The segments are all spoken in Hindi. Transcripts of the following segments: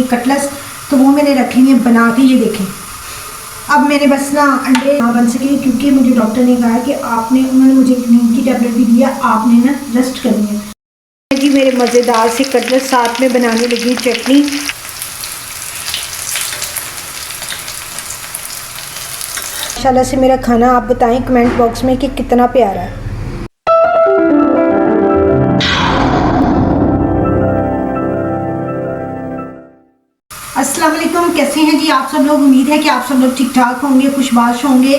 कटलेट्स, तो वो मैंने रखे हैं बना के। ये देखें, अब मैंने बस ना अंडे ना बन सके क्योंकि मुझे डॉक्टर ने कहा कि उन्होंने मुझे नींद की टैबलेट भी दिया, आपने ना रेस्ट करनी है जी। मेरे मज़ेदार से कटलेट, साथ में बनाने लगी चटनी। माशाल्लाह से मेरा खाना आप बताएं कमेंट बॉक्स में कि कितना प्यारा है। अस्सलाम वालेकुम, कैसे हैं जी आप सब लोग। उम्मीद है कि आप सब लोग ठीक ठाक होंगे, खुशबाश होंगे।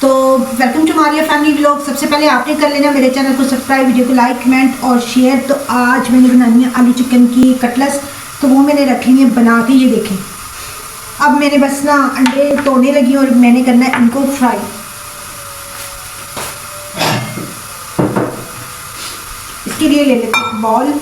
तो welcome to Maria family vlog. सबसे पहले आपने कर लेना मेरे चैनल को सब्सक्राइब, वीडियो को लाइक, कमेंट और शेयर। तो आज मैंने बनानी है आलू चिकन की कटलेट्स, तो वो मैंने रखे हैं बना के। ये देखें, अब मैंने बस ना अंडे तोड़ने लगी और मैंने करना है इनको फ्राई। इसके लिए ले लेते हैं बॉल।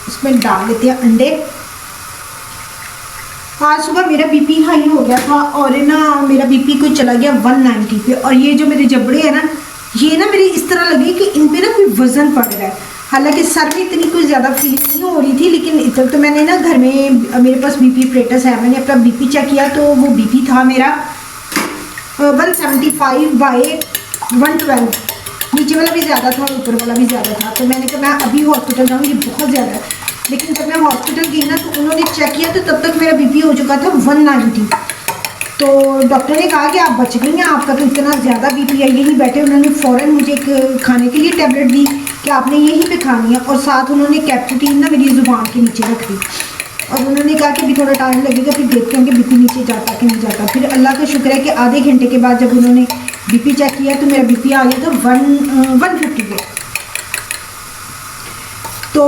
इसमें डाल देते हैं अंडे। आज सुबह मेरा बीपी हाई हो गया था और ना मेरा बीपी कोई चला गया 190 पे। और ये जो मेरे जबड़े हैं ना, ये ना मेरी इस तरह लगे कि इन पे ना कोई वजन पड़ रहा है। हालांकि सर में इतनी कोई ज़्यादा फील नहीं हो रही थी, लेकिन इधर तो मैंने ना घर में, मेरे पास बीपी अपरेटस है, मैंने अपना बीपी चेक किया तो वो बीपी था मेरा 175/112। नीचे वाला भी ज़्यादा था, ऊपर वाला भी ज़्यादा था। तो मैंने कहा मैं अभी हॉस्पिटल जाऊँगी, बहुत ज़्यादा है। लेकिन जब मैं हॉस्पिटल गई ना तो उन्होंने चेक किया तो तब तक मेरा बीपी हो चुका था 190। तो डॉक्टर ने कहा कि आप बच गई हैं, आपका तो इतना ज़्यादा बीपी है। यहीं बैठे उन्होंने फ़ौरन मुझे एक खाने के लिए टैबलेट दी कि आपने यहीं पे खानी है, और साथ उन्होंने कैप्सूटीन ना मेरी ज़ुबान के नीचे रख दी। और उन्होंने कहा कि अभी थोड़ा टाइम लगेगा, फिर देखते हैं कि बीपी नीचे जाता कि नहीं जाता। फिर अल्लाह का शुक्र है कि आधे घंटे के बाद जब उन्होंने बीपी चेक किया तो मेरा बीपी आ गया था 150 पे। तो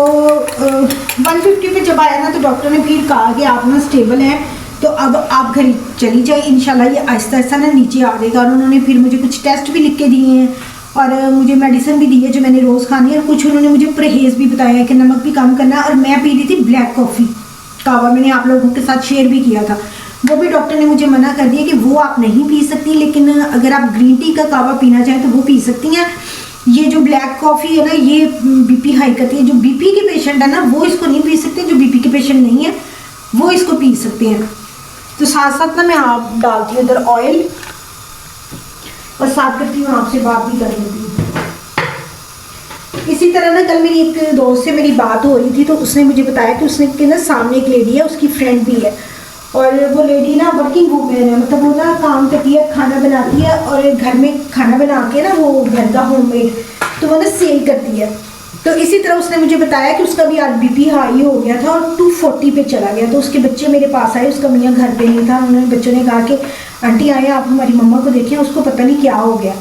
150 पे जब आया ना तो डॉक्टर ने फिर कहा कि आप ना स्टेबल हैं, तो अब आप घर चली जाए, इंशाल्लाह ये आहिस्ता आहिस्ता ना नीचे आ जाएगा। और उन्होंने फिर मुझे कुछ टेस्ट भी लिख के दिए हैं और मुझे मेडिसिन भी दी है जो मैंने रोज़ खानी है। और कुछ उन्होंने मुझे परहेज़ भी बताया है कि नमक भी कम करना है। और मैं पी रही थी ब्लैक कॉफ़ी, कावा, मैंने आप लोगों के साथ शेयर भी किया था। वो भी डॉक्टर ने मुझे मना कर दिया कि वो आप नहीं पी सकती, लेकिन अगर आप ग्रीन टी का कावा पीना चाहें तो वो पी सकती हैं। ये जो ब्लैक कॉफ़ी है ना, ये बीपी हाई करती है। जो बीपी के पेशेंट है ना वो इसको नहीं पी सकते, जो बीपी के पेशेंट नहीं है वो इसको पी सकते हैं। तो साथ साथ ना मैं आप डालती हूँ इधर ऑयल, और साथ करती हूँ आपसे बात भी कर लेती हूँ। इसी तरह ना कल मेरी एक दोस्त से मेरी बात हो रही थी, तो उसने मुझे बताया कि उसने के ना सामने एक लेडी है, उसकी फ्रेंड भी है, और वो लेडी ना वर्किंग वूमेन है, मतलब वो ना काम करती है, खाना बनाती है, और घर में खाना बना के ना वो घर का होममेड तो वो ना सेल करती है। तो इसी तरह उसने मुझे बताया कि उसका भी आज बीपी हाई हो गया था और 240 पे चला गया। तो उसके बच्चे मेरे पास आए, उसका मियाँ घर पे नहीं था। उन्होंने बच्चों ने कहा कि आंटी आए आप हमारी मम्मा को देखें, उसको पता नहीं क्या हो गया।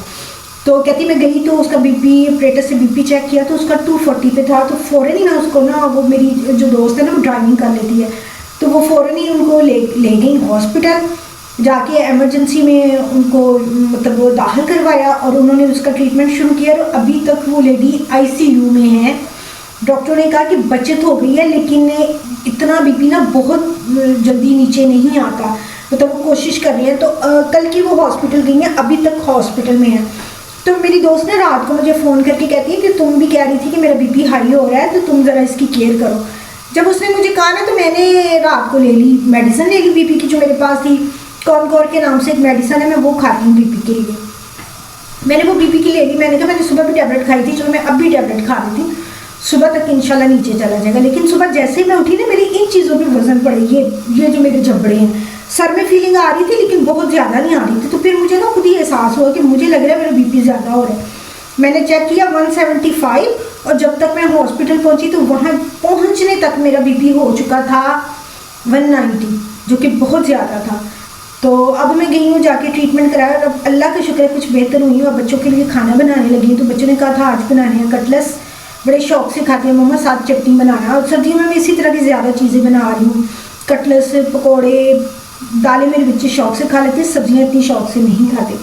तो कहती मैं गई तो उसका बीपी ऑपरेटर से बीपी चेक किया तो उसका 240 पे था। तो फ़ौरन ही ना उसको ना, वो मेरी जो दोस्त है ना वो ड्राइविंग कर लेती है, तो वो फ़ौरन ही उनको ले गई हॉस्पिटल। जाके एमरजेंसी में उनको मतलब वो दाखिल करवाया और उन्होंने उसका ट्रीटमेंट शुरू किया। और अभी तक वो लेडी आईसीयू में है। डॉक्टर ने कहा कि बचत हो गई है, लेकिन इतना बीपी ना बहुत जल्दी नीचे नहीं आता, मतलब वो कोशिश कर रही है। तो कल की वो हॉस्पिटल गई है, अभी तक हॉस्पिटल में है। तो मेरी दोस्त ने रात को मुझे फ़ोन करके कहती है कि तुम भी कह रही थी कि मेरा बीपी हाई हो रहा है, तो तुम ज़रा इसकी केयर करो। जब उसने मुझे कहा ना तो मैंने रात को ले ली मेडिसिन, ले ली बीपी की जो मेरे पास थी। कॉनकोर के नाम से एक मेडिसिन है, मैं वो खाती हूँ बीपी के लिए। मैंने वो बीपी की ले ली। मैंने कहा मैंने सुबह भी टैबलेट खाई थी, चलो मैं अब भी टैबलेट खा लेती हूँ, सुबह तक इंशाल्लाह नीचे चला जाएगा। लेकिन सुबह जैसे ही मैं उठी ना मेरी इन चीज़ों पे वजन पड़े, ये जो मेरे जबड़े हैं, सर में फीलिंग आ रही थी लेकिन बहुत ज़्यादा नहीं आ रही थी। तो फिर मुझे ना खुद ही एहसास हुआ कि मुझे लग रहा है मेरा बीपी ज़्यादा हो रहा है। मैंने चेक किया 175, और जब तक मैं हॉस्पिटल पहुंची तो वहां पहुंचने तक मेरा बीपी हो चुका था 190, जो कि बहुत ज़्यादा था। तो अब मैं गई हूँ, जाके ट्रीटमेंट कराया और अब अल्लाह का शुक्र है कुछ बेहतर हुई हूँ। अब बच्चों के लिए खाना बनाने लगी। तो बच्चों ने कहा था आज बनाने हैं कटलेट्स, बड़े शौक से खाते हैं मम्मा, साथ चटनी बनाना। और सर्दियों में मैं इसी तरह की ज़्यादा चीज़ें बना रही हूँ, कटलेट्स, पकौड़े, दालें मेरे बच्चे शौक से खा लेते हैं, सब्जियाँ इतनी शौक से नहीं खाते।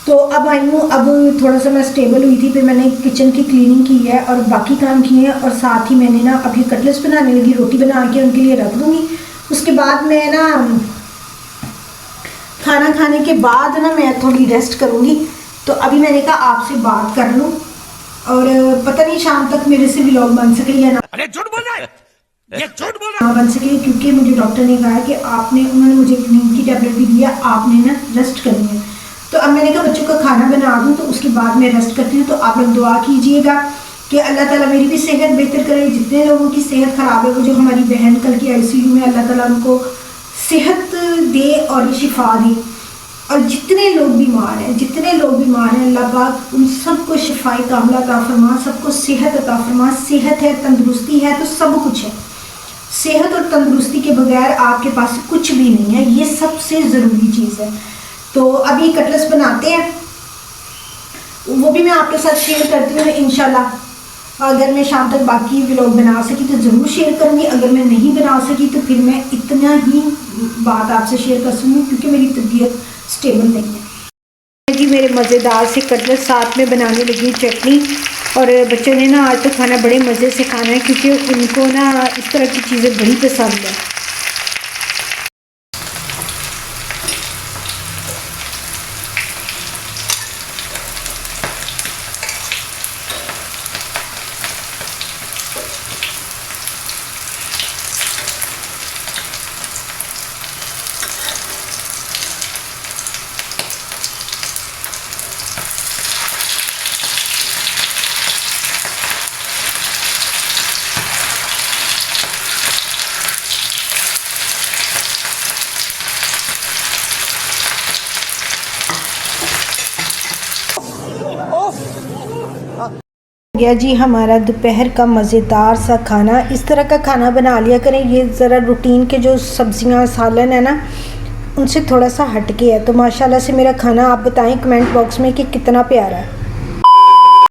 तो अब आई हूँ, अब थोड़ा सा मैं स्टेबल हुई थी, फिर मैंने किचन की क्लीनिंग की है और बाकी काम किए हैं, और साथ ही मैंने ना अभी कटलेट्स बनाने लगी, रोटी बना के उनके लिए रख दूँगी। उसके बाद मैं ना खाना खाने के बाद ना मैं थोड़ी रेस्ट करूँगी। तो अभी मैंने कहा आपसे बात कर लूँ, और पता नहीं शाम तक मेरे से व्लॉग बन सके या ना। अरे झूठ बोल रहा है, ये झूठ बोल रहा ना बन सके, क्योंकि मुझे डॉक्टर ने कहा कि उन्होंने मुझे नींद की टैबलेट भी दिया, आपने ना रेस्ट करनी है। तो अब मैंने कहा बच्चों का खाना बना दूँ, तो उसके बाद मैं रेस्ट करती हूँ। तो आप लोग दुआ कीजिएगा कि अल्लाह ताला मेरी भी सेहत बेहतर करे। जितने लोगों की सेहत ख़राब है, वो जो हमारी बहन कल की ICU में, अल्लाह ताला उनको सेहत दे और शिफा दे। और जितने लोग बीमार हैं, अल्लाह पाक उन सबको शिफाई कामला अता फरमा, सबको सेहत अता फरमा। सेहत है, तंदुरुस्ती है, तो सब कुछ है। सेहत और तंदुरुस्ती के बगैर आपके पास कुछ भी नहीं है, ये सबसे ज़रूरी चीज़ है। तो अभी कटलेट्स बनाते हैं, वो भी मैं आपके साथ शेयर करती हूँ इंशाल्लाह। अगर मैं शाम तक बाकी व्लॉग बना सकी तो ज़रूर शेयर करूँगी, अगर मैं नहीं बना सकी तो फिर मैं इतना ही बात आपसे शेयर कर सकूँगी, क्योंकि मेरी तबीयत स्टेबल नहीं है जी। मेरे मज़ेदार से कटलेट साथ में बनाने लगी चटनी, और बच्चों ने ना आज तो खाना बड़े मज़े से खाना है, क्योंकि उनको ना इस तरह की चीज़ें बड़ी पसंद है। गया जी हमारा दोपहर का मज़ेदार सा खाना। इस तरह का खाना बना लिया करें, ये ज़रा रूटीन के जो सब्जियां सालन है ना, उनसे थोड़ा सा हटके है। तो माशाल्लाह से मेरा खाना आप बताएं कमेंट बॉक्स में कि कितना प्यारा है।